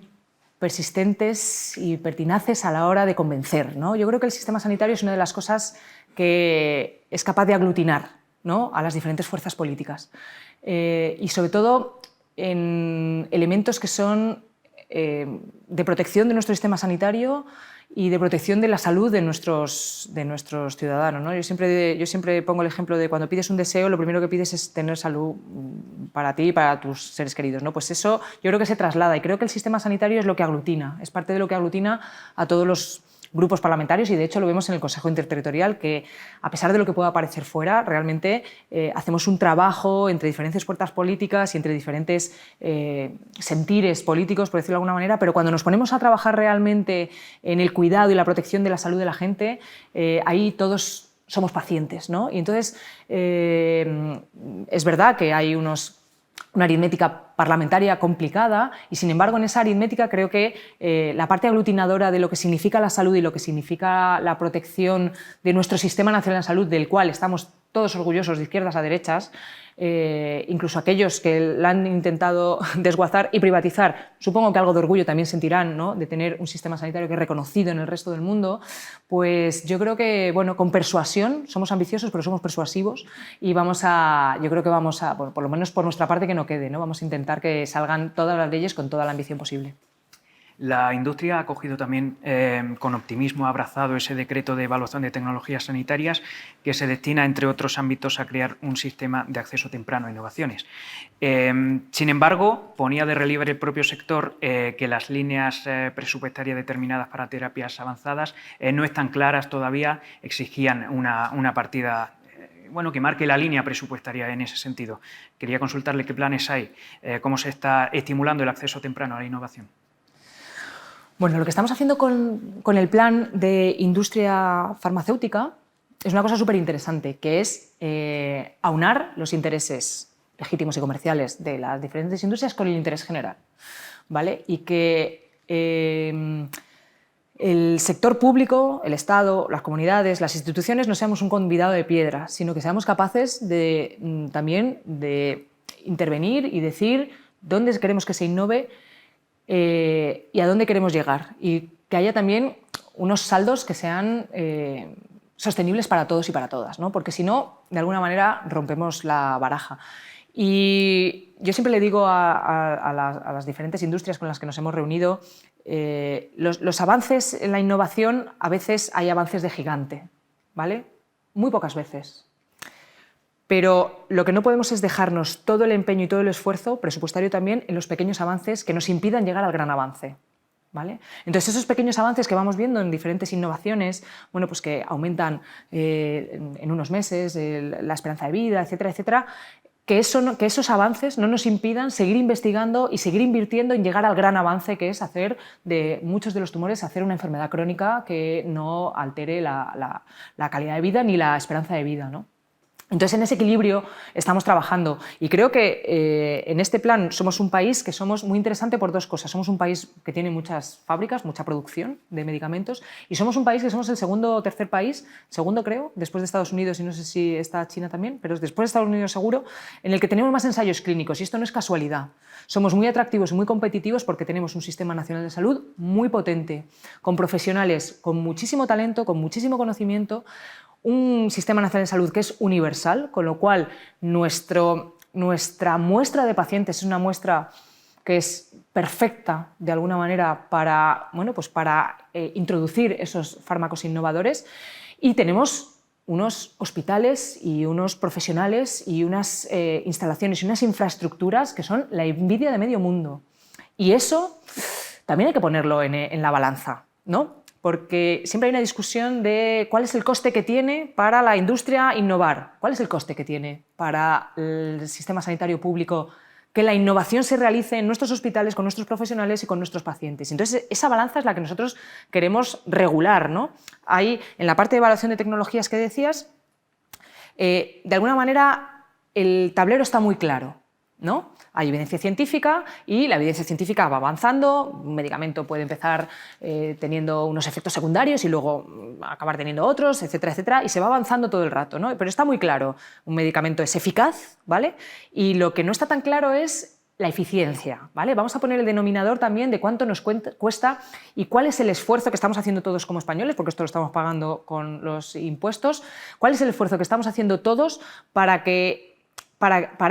persistentes y pertinaces a la hora de convencer, ¿no? Yo creo que el sistema sanitario es una de las cosas que es capaz de aglutinar, ¿no?, a las diferentes fuerzas políticas y, sobre todo, en elementos que son de protección de nuestro sistema sanitario y de protección de la salud de nuestros ciudadanos, ¿no? Yo siempre pongo el ejemplo de cuando pides un deseo, lo primero que pides es tener salud para ti y para tus seres queridos, ¿no? Pues eso yo creo que se traslada y creo que el sistema sanitario es lo que aglutina, es parte de lo que aglutina a todos los grupos parlamentarios y, de hecho, lo vemos en el Consejo Interterritorial, que, a pesar de lo que pueda parecer fuera, realmente hacemos un trabajo entre diferentes fuerzas políticas y entre diferentes sentires políticos, por decirlo de alguna manera, pero cuando nos ponemos a trabajar realmente en el cuidado y la protección de la salud de la gente, ahí todos somos pacientes, ¿no? Y entonces es verdad que hay una aritmética parlamentaria complicada y, sin embargo, en esa aritmética creo que la parte aglutinadora de lo que significa la salud y lo que significa la protección de nuestro Sistema Nacional de Salud, del cual estamos todos orgullosos de izquierdas a derechas, incluso aquellos que la han intentado desguazar y privatizar, supongo que algo de orgullo también sentirán, ¿no?, de tener un sistema sanitario que es reconocido en el resto del mundo, pues yo creo que, bueno, con persuasión, somos ambiciosos pero somos persuasivos y yo creo que vamos a, por lo menos por nuestra parte, que no quede, ¿no? Vamos a intentar que salgan todas las leyes con toda la ambición posible. La industria ha acogido también con optimismo, ha abrazado ese decreto de evaluación de tecnologías sanitarias que se destina, entre otros ámbitos, a crear un sistema de acceso temprano a innovaciones. Sin embargo, ponía de relieve el propio sector que las líneas presupuestarias determinadas para terapias avanzadas no están claras todavía, exigían una partida que marque la línea presupuestaria en ese sentido. Quería consultarle qué planes hay, cómo se está estimulando el acceso temprano a la innovación. Bueno, lo que estamos haciendo con el plan de industria farmacéutica es una cosa súper interesante, que es aunar los intereses legítimos y comerciales de las diferentes industrias con el interés general, ¿vale? Y que el sector público, el Estado, las comunidades, las instituciones no seamos un convidado de piedra, sino que seamos capaces también de intervenir y decir dónde queremos que se innove y a dónde queremos llegar, y que haya también unos saldos que sean sostenibles para todos y para todas, ¿no? Porque si no, de alguna manera rompemos la baraja. Y yo siempre le digo a las diferentes industrias con las que nos hemos reunido, los avances en la innovación, a veces hay avances de gigante, ¿vale? Muy pocas veces. Pero lo que no podemos es dejarnos todo el empeño y todo el esfuerzo presupuestario también en los pequeños avances que nos impidan llegar al gran avance. ¿Vale? Entonces, esos pequeños avances que vamos viendo en diferentes innovaciones, bueno, pues que aumentan en unos meses la esperanza de vida, etcétera, etcétera, que esos avances no nos impidan seguir investigando y seguir invirtiendo en llegar al gran avance, que es hacer de muchos de los tumores hacer una enfermedad crónica que no altere la calidad de vida ni la esperanza de vida, ¿no? Entonces, en ese equilibrio estamos trabajando y creo que en este plan somos un país que somos muy interesante por dos cosas. Somos un país que tiene muchas fábricas, mucha producción de medicamentos y somos un país que somos el segundo o tercer país, segundo creo, después de Estados Unidos y no sé si está China también, pero después de Estados Unidos seguro, en el que tenemos más ensayos clínicos y esto no es casualidad. Somos muy atractivos y muy competitivos porque tenemos un sistema nacional de salud muy potente, con profesionales con muchísimo talento, con muchísimo conocimiento, un sistema nacional de salud que es universal, con lo cual nuestra muestra de pacientes es una muestra que es perfecta de alguna manera para, bueno, pues para introducir esos fármacos innovadores y tenemos unos hospitales y unos profesionales y unas instalaciones y unas infraestructuras que son la envidia de medio mundo. Y eso también hay que ponerlo en la balanza, ¿no? Porque siempre hay una discusión de cuál es el coste que tiene para la industria innovar, cuál es el coste que tiene para el sistema sanitario público que la innovación se realice en nuestros hospitales, con nuestros profesionales y con nuestros pacientes. Entonces, esa balanza es la que nosotros queremos regular, ¿no? Ahí, en la parte de evaluación de tecnologías que decías, de alguna manera el tablero está muy claro, ¿no? Hay evidencia científica y la evidencia científica va avanzando, un medicamento puede empezar teniendo unos efectos secundarios y luego acabar teniendo otros, etcétera, etcétera, y se va avanzando todo el rato, ¿no? Pero está muy claro, un medicamento es eficaz, ¿vale? Y lo que no está tan claro es la eficiencia, ¿vale? Vamos a poner el denominador también de cuánto nos cuesta y cuál es el esfuerzo que estamos haciendo todos como españoles, porque esto lo estamos pagando con los impuestos, cuál es el esfuerzo que estamos haciendo todos para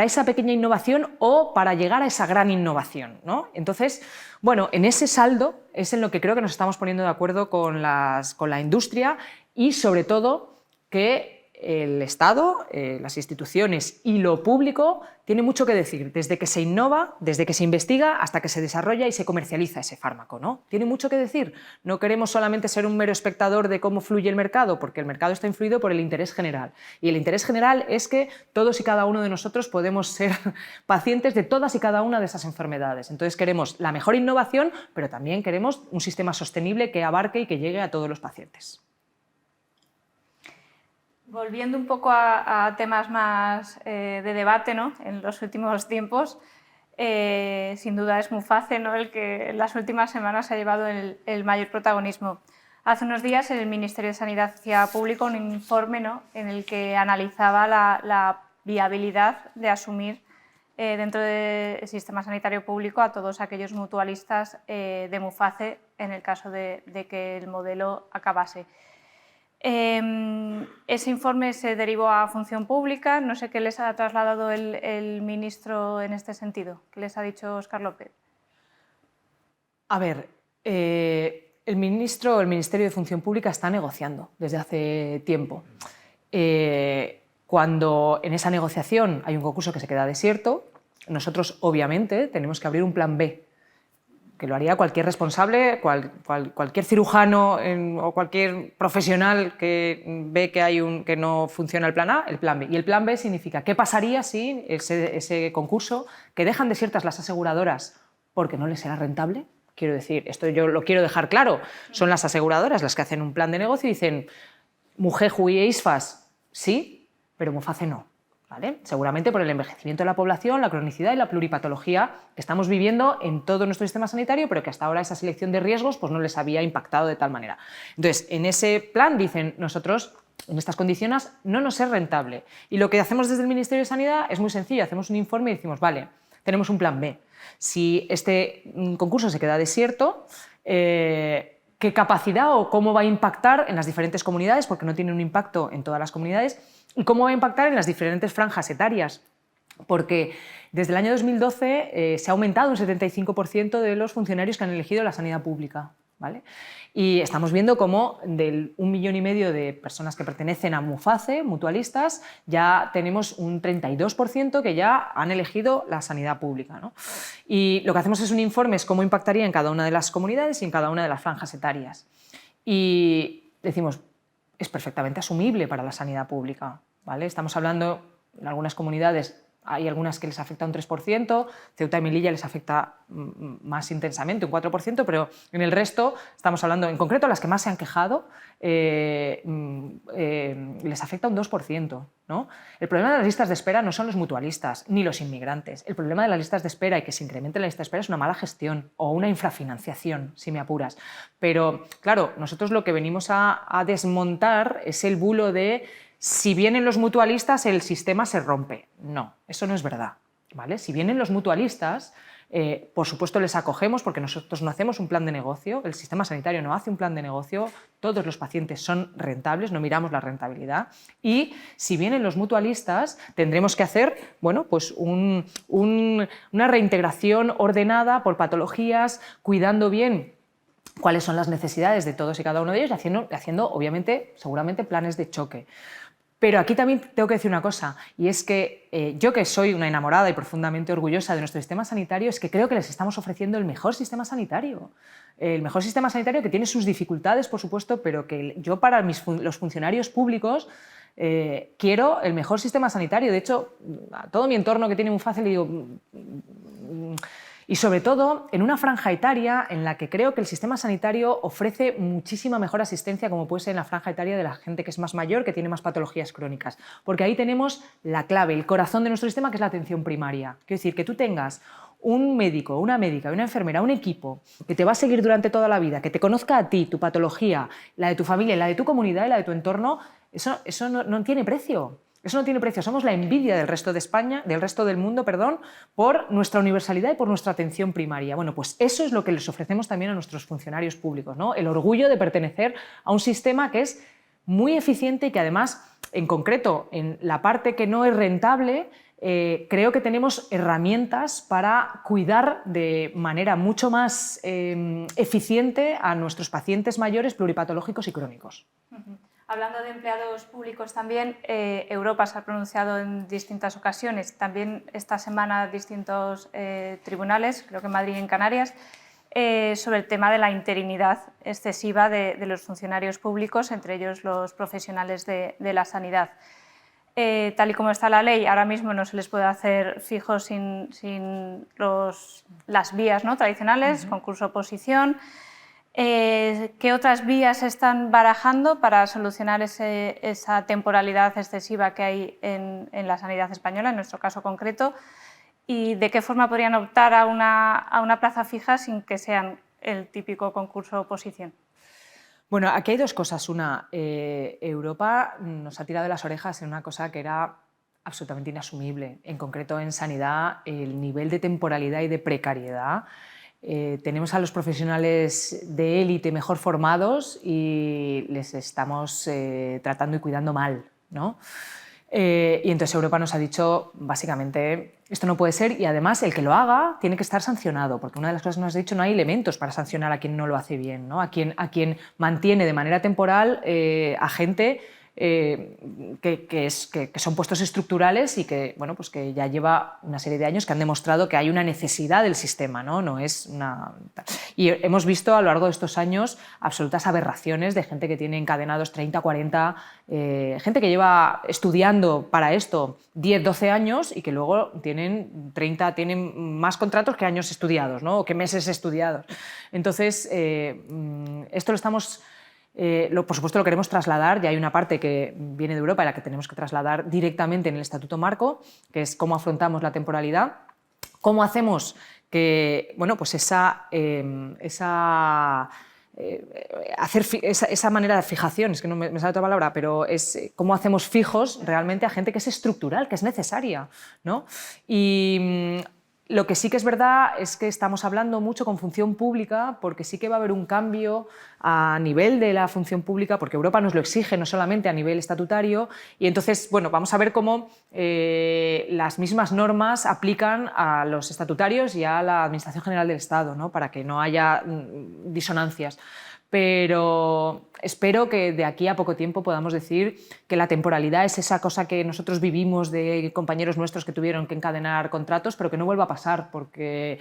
esa pequeña innovación o para llegar a esa gran innovación, ¿no? Entonces, bueno, en ese saldo es en lo que creo que nos estamos poniendo de acuerdo con la industria y, sobre todo, que el Estado, las instituciones y lo público tiene mucho que decir, desde que se innova, desde que se investiga hasta que se desarrolla y se comercializa ese fármaco, ¿no? Tiene mucho que decir. No queremos solamente ser un mero espectador de cómo fluye el mercado, porque el mercado está influido por el interés general. Y el interés general es que todos y cada uno de nosotros podemos ser pacientes de todas y cada una de esas enfermedades. Entonces queremos la mejor innovación, pero también queremos un sistema sostenible que abarque y que llegue a todos los pacientes. Volviendo un poco a temas más de debate, ¿no? En los últimos tiempos, sin duda es Muface, ¿no? El que en las últimas semanas ha llevado el mayor protagonismo. Hace unos días el Ministerio de Sanidad hacía público un informe, ¿no? En el que analizaba la viabilidad de asumir dentro del sistema sanitario público a todos aquellos mutualistas de Muface en el caso de que el modelo acabase. Ese informe se derivó a Función Pública. No sé qué les ha trasladado el ministro en este sentido. ¿Qué les ha dicho Óscar López? A ver, el Ministerio de Función Pública está negociando desde hace tiempo. Cuando en esa negociación hay un concurso que se queda desierto, nosotros obviamente tenemos que abrir un plan B, que lo haría cualquier responsable, cualquier cirujano o cualquier profesional que ve que no funciona el plan A, el plan B. Y el plan B significa qué pasaría si ese concurso, que dejan desiertas las aseguradoras porque no les será rentable. Quiero decir, esto yo lo quiero dejar claro, son las aseguradoras las que hacen un plan de negocio y dicen Mugeju y ISFAS sí, pero Muface no. ¿Vale? Seguramente por el envejecimiento de la población, la cronicidad y la pluripatología que estamos viviendo en todo nuestro sistema sanitario, pero que hasta ahora esa selección de riesgos pues, no les había impactado de tal manera. Entonces, en ese plan dicen nosotros, en estas condiciones, no nos es rentable. Y lo que hacemos desde el Ministerio de Sanidad es muy sencillo, hacemos un informe y decimos, vale, tenemos un plan B. Si este concurso se queda desierto, ¿qué capacidad o cómo va a impactar en las diferentes comunidades? Porque no tiene un impacto en todas las comunidades. ¿Y cómo va a impactar en las diferentes franjas etarias? Porque desde el año 2012 se ha aumentado un 75% de los funcionarios que han elegido la sanidad pública. ¿vale? Y estamos viendo cómo del 1,5 millones de personas que pertenecen a MUFACE, mutualistas, ya tenemos un 32% que ya han elegido la sanidad pública, ¿no? Y lo que hacemos es un informe, es cómo impactaría en cada una de las comunidades y en cada una de las franjas etarias. Y decimos, es perfectamente asumible para la sanidad pública, ¿vale? Estamos hablando, en algunas comunidades hay algunas que les afecta un 3%, Ceuta y Melilla les afecta más intensamente, un 4%, pero en el resto estamos hablando, en concreto las que más se han quejado, les afecta un 2%, ¿no? El problema de las listas de espera no son los mutualistas ni los inmigrantes. El problema de las listas de espera y que se incremente la lista de espera es una mala gestión o una infrafinanciación, si me apuras. Pero, claro, nosotros lo que venimos a desmontar es el bulo de si vienen los mutualistas el sistema se rompe. No, eso no es verdad, ¿vale? Si vienen los mutualistas, por supuesto les acogemos porque nosotros no hacemos un plan de negocio, el sistema sanitario no hace un plan de negocio, todos los pacientes son rentables, no miramos la rentabilidad, y si vienen los mutualistas tendremos que hacer, bueno, pues una reintegración ordenada por patologías, cuidando bien cuáles son las necesidades de todos y cada uno de ellos y haciendo obviamente, seguramente planes de choque. Pero aquí también tengo que decir una cosa, y es que yo, que soy una enamorada y profundamente orgullosa de nuestro sistema sanitario, es que creo que les estamos ofreciendo el mejor sistema sanitario. El mejor sistema sanitario que tiene sus dificultades, por supuesto, pero que yo para los funcionarios públicos quiero el mejor sistema sanitario. De hecho, a todo mi entorno que tiene muy fácil le digo... Y sobre todo en una franja etaria en la que creo que el sistema sanitario ofrece muchísima mejor asistencia, como puede ser en la franja etaria de la gente que es más mayor, que tiene más patologías crónicas. Porque ahí tenemos la clave, el corazón de nuestro sistema, que es la atención primaria. Quiero decir, que tú tengas un médico, una médica, una enfermera, un equipo que te va a seguir durante toda la vida, que te conozca a ti, tu patología, la de tu familia, la de tu comunidad y la de tu entorno, eso no tiene precio. Eso no tiene precio, somos la envidia del resto de España, del resto del mundo, perdón, por nuestra universalidad y por nuestra atención primaria. Bueno, pues eso es lo que les ofrecemos también a nuestros funcionarios públicos, ¿no? El orgullo de pertenecer a un sistema que es muy eficiente y que además, en concreto, en la parte que no es rentable, creo que tenemos herramientas para cuidar de manera mucho más eficiente a nuestros pacientes mayores, pluripatológicos y crónicos. Hablando de empleados públicos también, Europa se ha pronunciado en distintas ocasiones, también esta semana distintos tribunales, creo que en Madrid y en Canarias, sobre el tema de la interinidad excesiva de los funcionarios públicos, entre ellos los profesionales de la sanidad. Tal y como está la ley, ahora mismo no se les puede hacer fijos sin las vías, ¿no?, tradicionales, concurso-oposición. ¿Qué otras vías se están barajando para solucionar esa temporalidad excesiva que hay en la sanidad española, en nuestro caso concreto? ¿Y de qué forma podrían optar a una plaza fija sin que sean el típico concurso-oposición? Bueno, aquí hay dos cosas. Una, Europa nos ha tirado de las orejas en una cosa que era absolutamente inasumible. En concreto, en sanidad, el nivel de temporalidad y de precariedad. Tenemos a los profesionales de élite mejor formados y les estamos tratando y cuidando mal, ¿no? Y entonces Europa nos ha dicho, básicamente, esto no puede ser y además el que lo haga tiene que estar sancionado, porque una de las cosas que nos ha dicho, no hay elementos para sancionar a quien no lo hace bien, ¿no? A quien mantiene de manera temporal a gente que son puestos estructurales y que, bueno, pues que ya lleva una serie de años que han demostrado que hay una necesidad del sistema, ¿no? No es una... Y hemos visto a lo largo de estos años absolutas aberraciones de gente que tiene encadenados 30, 40, gente que lleva estudiando para esto 10, 12 años y que luego tienen más contratos que años estudiados, ¿no? O que meses estudiados. Entonces, esto lo estamos... por supuesto lo queremos trasladar, ya hay una parte que viene de Europa y la que tenemos que trasladar directamente en el Estatuto Marco, que es cómo afrontamos la temporalidad, cómo hacemos que, bueno, pues esa manera de fijación, es que no me sale otra palabra, pero es cómo hacemos fijos realmente a gente que es estructural, que es necesaria, ¿no? Y Lo que sí que es verdad es que estamos hablando mucho con función pública, porque sí que va a haber un cambio a nivel de la función pública, porque Europa nos lo exige, no solamente a nivel estatutario, y entonces, bueno, vamos a ver cómo las mismas normas aplican a los estatutarios y a la Administración General del Estado, ¿no? Para que no haya disonancias. Pero espero que de aquí a poco tiempo podamos decir que la temporalidad es esa cosa que nosotros vivimos de compañeros nuestros que tuvieron que encadenar contratos, pero que no vuelva a pasar, porque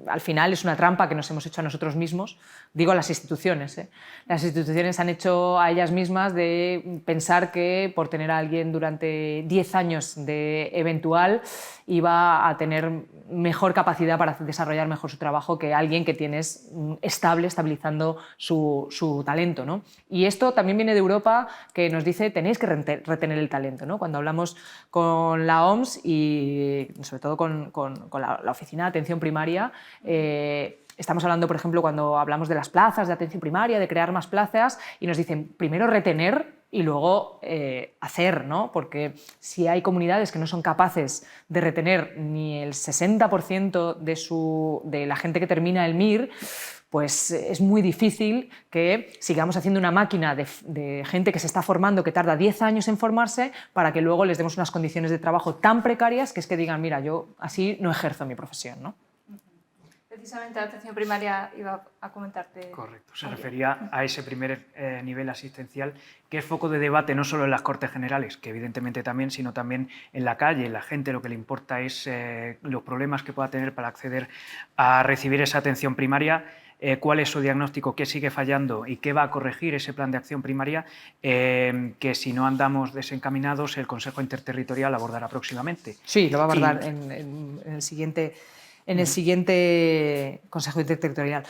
al final es una trampa que nos hemos hecho a nosotros mismos, digo a las instituciones. Las instituciones han hecho a ellas mismas de pensar que por tener a alguien durante 10 años de eventual iba a tener mejor capacidad para desarrollar mejor su trabajo que alguien que tienes estabilizando su talento, ¿no? Y esto también viene de Europa, que nos dice tenéis que retener el talento, ¿no? Cuando hablamos con la OMS y sobre todo con la Oficina de Atención Primaria, estamos hablando, por ejemplo, cuando hablamos de las plazas de atención primaria, de crear más plazas, y nos dicen primero retener y luego hacer, ¿no? Porque si hay comunidades que no son capaces de retener ni el 60% de la gente que termina el MIR, pues es muy difícil que sigamos haciendo una máquina de gente que se está formando, que tarda 10 años en formarse, para que luego les demos unas condiciones de trabajo tan precarias que es que digan, mira, yo así no ejerzo mi profesión, ¿no? Precisamente la atención primaria iba a comentarte. Correcto, se refería a ese primer nivel asistencial, que es foco de debate no solo en las Cortes Generales, que evidentemente también, sino también en la calle. La gente lo que le importa es los problemas que pueda tener para acceder a recibir esa atención primaria. Cuál es su diagnóstico, qué sigue fallando y qué va a corregir ese plan de acción primaria, que si no andamos desencaminados el Consejo Interterritorial abordará próximamente. Sí, lo va a abordar en el siguiente Consejo Interterritorial.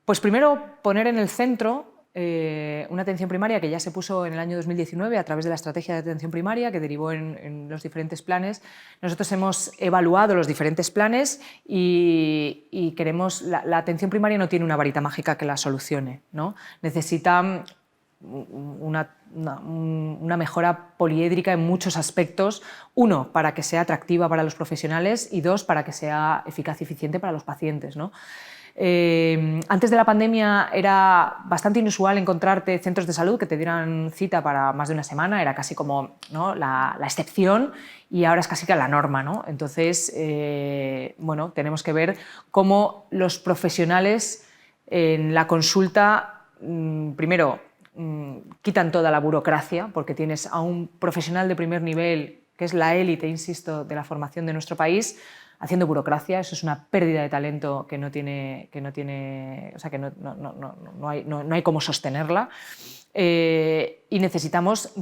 Pues primero poner en el centro una atención primaria que ya se puso en el año 2019 a través de la estrategia de atención primaria que derivó en los diferentes planes. Nosotros hemos evaluado los diferentes planes y queremos... La atención primaria no tiene una varita mágica que la solucione, ¿no? Necesita una mejora poliédrica en muchos aspectos. Uno, para que sea atractiva para los profesionales, y dos, para que sea eficaz y eficiente para los pacientes, ¿no? Antes de la pandemia era bastante inusual encontrarte centros de salud que te dieran cita para más de una semana, era casi como, ¿no?, la excepción, y ahora es casi que la norma, ¿no? Entonces, bueno, tenemos que ver cómo los profesionales en la consulta, primero, quitan toda la burocracia, porque tienes a un profesional de primer nivel, que es la élite, insisto, de la formación de nuestro país, haciendo burocracia. Eso es una pérdida de talento que no hay cómo sostenerla, y necesitamos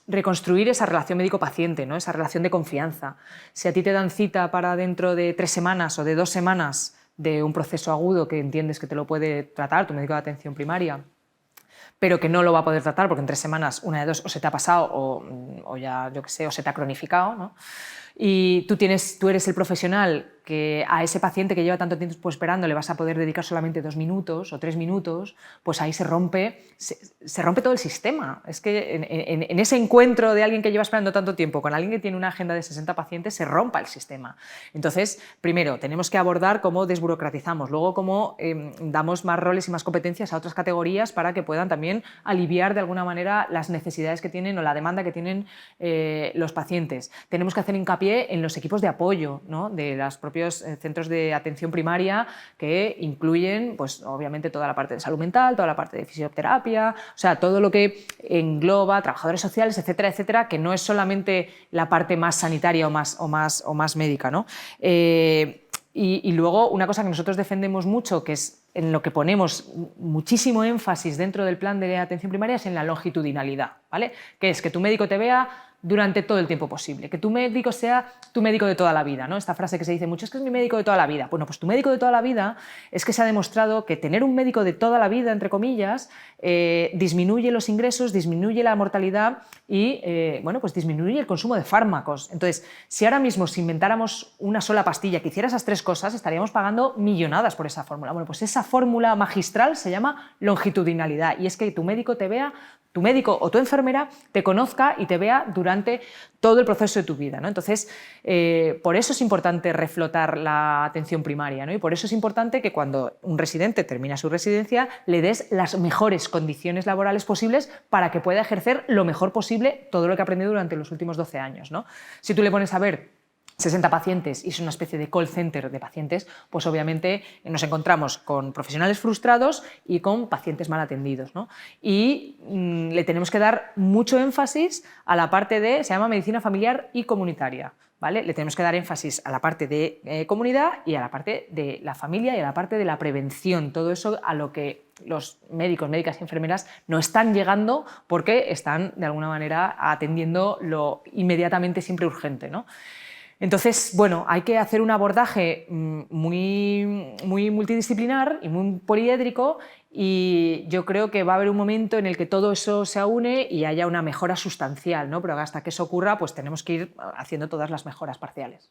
reconstruir esa relación médico-paciente, ¿no? Esa relación de confianza. Si a ti te dan cita para dentro de 3 semanas o de 2 semanas de un proceso agudo que entiendes que te lo puede tratar tu médico de atención primaria, pero que no lo va a poder tratar porque en 3 semanas, una de dos, o se te ha pasado o ya, yo qué sé, o se te ha cronificado, ¿no? Y tú eres el profesional que a ese paciente que lleva tanto tiempo esperando le vas a poder dedicar solamente 2 minutos o 3 minutos, pues ahí se rompe todo el sistema. Es que en ese encuentro de alguien que lleva esperando tanto tiempo con alguien que tiene una agenda de 60 pacientes, se rompa el sistema. Entonces, primero, tenemos que abordar cómo desburocratizamos, luego cómo damos más roles y más competencias a otras categorías para que puedan también aliviar de alguna manera las necesidades que tienen o la demanda que tienen los pacientes. Tenemos que hacer hincapié en los equipos de apoyo, ¿no?, de los propios centros de atención primaria, que incluyen, pues, obviamente, toda la parte de salud mental, toda la parte de fisioterapia, o sea, todo lo que engloba trabajadores sociales, etcétera, etcétera, que no es solamente la parte más sanitaria o más médica, ¿no? Y luego, una cosa que nosotros defendemos mucho, que es en lo que ponemos muchísimo énfasis dentro del plan de atención primaria, es en la longitudinalidad, ¿vale? Que es que tu médico te vea durante todo el tiempo posible, que tu médico sea tu médico de toda la vida, ¿no? Esta frase que se dice mucho, es que es mi médico de toda la vida. Bueno, pues tu médico de toda la vida es que se ha demostrado que tener un médico de toda la vida, entre comillas, disminuye los ingresos, disminuye la mortalidad y, bueno, pues disminuye el consumo de fármacos. Entonces, si ahora mismo si inventáramos una sola pastilla que hiciera esas 3 cosas, estaríamos pagando millonadas por esa fórmula. Bueno, pues esa fórmula magistral se llama longitudinalidad, y es que tu médico te vea tu médico o tu enfermera te conozca y te vea durante todo el proceso de tu vida, ¿no? Entonces, por eso es importante reflotar la atención primaria, ¿no? Y por eso es importante que cuando un residente termina su residencia le des las mejores condiciones laborales posibles para que pueda ejercer lo mejor posible todo lo que ha aprendido durante los últimos 12 años, ¿no? Si tú le pones a ver 60 pacientes y es una especie de call center de pacientes, pues obviamente nos encontramos con profesionales frustrados y con pacientes mal atendidos, ¿no? Y le tenemos que dar mucho énfasis a la parte de, se llama medicina familiar y comunitaria, ¿vale? Le tenemos que dar énfasis a la parte de comunidad y a la parte de la familia y a la parte de la prevención, todo eso a lo que los médicos, médicas y enfermeras no están llegando porque están de alguna manera atendiendo lo inmediatamente siempre urgente, ¿no? Entonces, bueno, hay que hacer un abordaje muy multidisciplinar y muy poliédrico y yo creo que va a haber un momento en el que todo eso se aúne y haya una mejora sustancial, ¿no? Pero hasta que eso ocurra, pues tenemos que ir haciendo todas las mejoras parciales.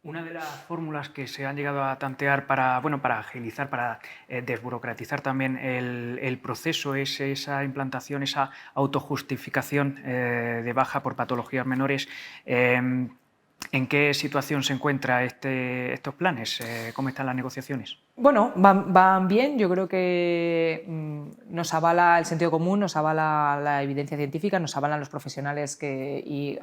Una de las fórmulas que se han llegado a tantear para agilizar, para desburocratizar también el proceso es esa implantación, esa autojustificación de baja por patologías menores. ¿En qué situación se encuentran estos planes? ¿Cómo están las negociaciones? Bueno, van bien. Yo creo que nos avala el sentido común, nos avala la evidencia científica, nos avalan los profesionales y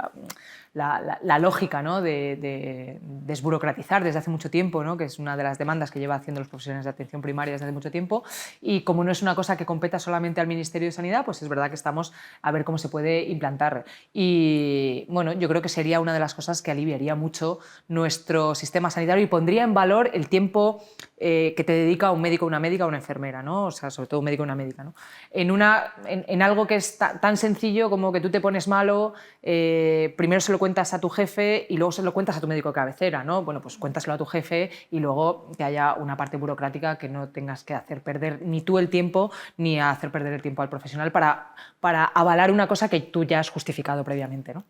la lógica, ¿no?, de desburocratizar desde hace mucho tiempo, ¿no?, que es una de las demandas que lleva haciendo los profesionales de atención primaria desde hace mucho tiempo. Y como no es una cosa que competa solamente al Ministerio de Sanidad, pues es verdad que estamos a ver cómo se puede implantar. Y bueno, yo creo que sería una de las cosas que aliviaría mucho nuestro sistema sanitario y pondría en valor el tiempo que te dedica un médico, una médica o una enfermera, ¿no? O sea, sobre todo un médico o una médica, ¿no? En algo que es tan sencillo como que tú te pones malo, primero se lo cuentas a tu jefe y luego se lo cuentas a tu médico de cabecera, ¿no? Bueno, pues cuéntaselo a tu jefe y luego que haya una parte burocrática que no tengas que hacer perder ni tú el tiempo ni hacer perder el tiempo al profesional para avalar una cosa que tú ya has justificado previamente, ¿no?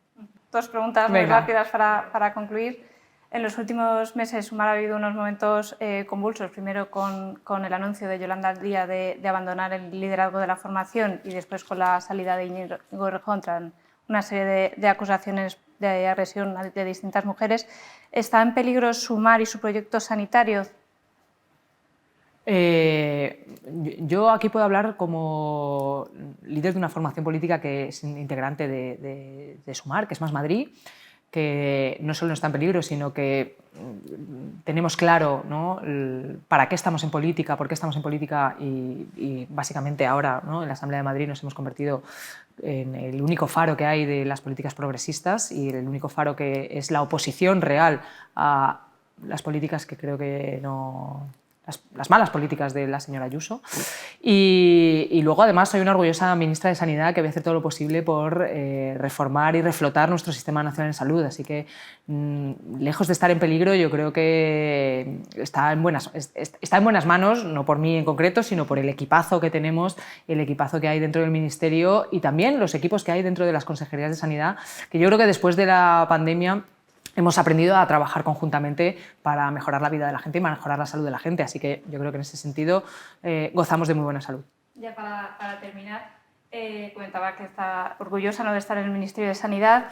Dos preguntas muy rápidas para concluir. En los últimos meses Sumar ha habido unos momentos convulsos, primero con el anuncio de Yolanda Díaz de abandonar el liderazgo de la formación y después con la salida de Íñigo Errejón tras una serie de acusaciones de agresión de distintas mujeres. ¿Está en peligro Sumar y su proyecto sanitario? Yo aquí puedo hablar como líder de una formación política que es integrante de Sumar, que es Más Madrid, que no solo no está en peligro, sino que tenemos claro, ¿no?, para qué estamos en política, por qué estamos en política y básicamente ahora, ¿no?, en la Asamblea de Madrid nos hemos convertido en el único faro que hay de las políticas progresistas y el único faro que es la oposición real a las políticas que creo que no... las malas políticas de la señora Ayuso. Y luego, además, soy una orgullosa ministra de Sanidad que voy a hacer todo lo posible por reformar y reflotar nuestro Sistema Nacional de Salud. Así que, lejos de estar en peligro, yo creo que está en buenas manos, no por mí en concreto, sino por el equipazo que tenemos, el equipazo que hay dentro del Ministerio y también los equipos que hay dentro de las consejerías de Sanidad, que yo creo que después de la pandemia hemos aprendido a trabajar conjuntamente para mejorar la vida de la gente y mejorar la salud de la gente. Así que yo creo que en ese sentido gozamos de muy buena salud. Ya para terminar, comentaba que está orgullosa, ¿no?, de estar en el Ministerio de Sanidad.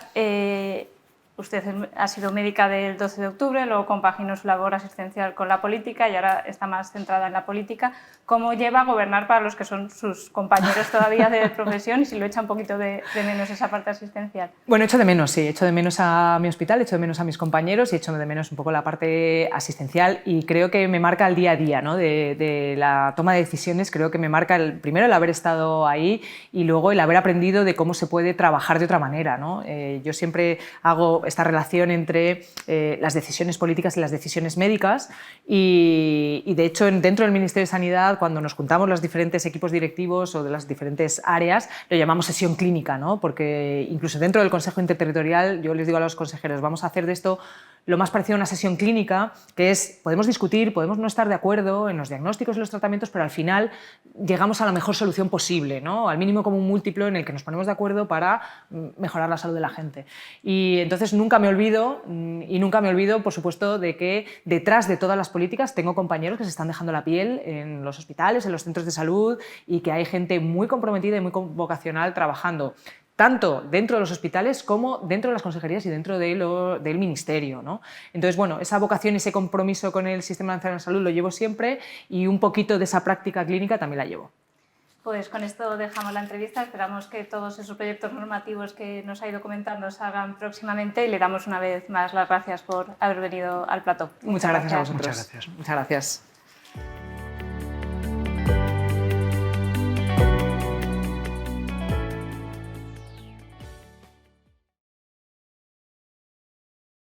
Usted ha sido médica del 12 de octubre, luego compaginó su labor asistencial con la política y ahora está más centrada en la política. ¿Cómo lleva a gobernar para los que son sus compañeros todavía de profesión y si lo echa un poquito de menos esa parte asistencial? Bueno, echo de menos, sí. Echo de menos a mi hospital, echo de menos a mis compañeros y echo de menos un poco la parte asistencial y creo que me marca el día a día, ¿no?, de la toma de decisiones. Creo que me marca primero el haber estado ahí y luego el haber aprendido de cómo se puede trabajar de otra manera, ¿no? Yo siempre hago esta relación entre las decisiones políticas y las decisiones médicas y de hecho dentro del Ministerio de Sanidad, cuando nos juntamos los diferentes equipos directivos o de las diferentes áreas, lo llamamos sesión clínica, ¿no?, porque incluso dentro del Consejo Interterritorial yo les digo a los consejeros, vamos a hacer de esto lo más parecido a una sesión clínica, que es, podemos discutir, podemos no estar de acuerdo en los diagnósticos y los tratamientos, pero al final llegamos a la mejor solución posible, ¿no?, al mínimo común múltiplo en el que nos ponemos de acuerdo para mejorar la salud de la gente. Y entonces nunca me olvido, y nunca me olvido, por supuesto, de que detrás de todas las políticas tengo compañeros que se están dejando la piel en los hospitales, en los centros de salud, y que hay gente muy comprometida y muy vocacional trabajando tanto dentro de los hospitales como dentro de las consejerías y dentro del ministerio, ¿no? Entonces, bueno, esa vocación y ese compromiso con el Sistema Nacional de Salud lo llevo siempre, y un poquito de esa práctica clínica también la llevo. Pues con esto dejamos la entrevista. Esperamos que todos esos proyectos normativos que nos ha ido comentando salgan próximamente, y le damos una vez más las gracias por haber venido al plató. Muchas gracias a vosotros. Muchas gracias. Muchas gracias.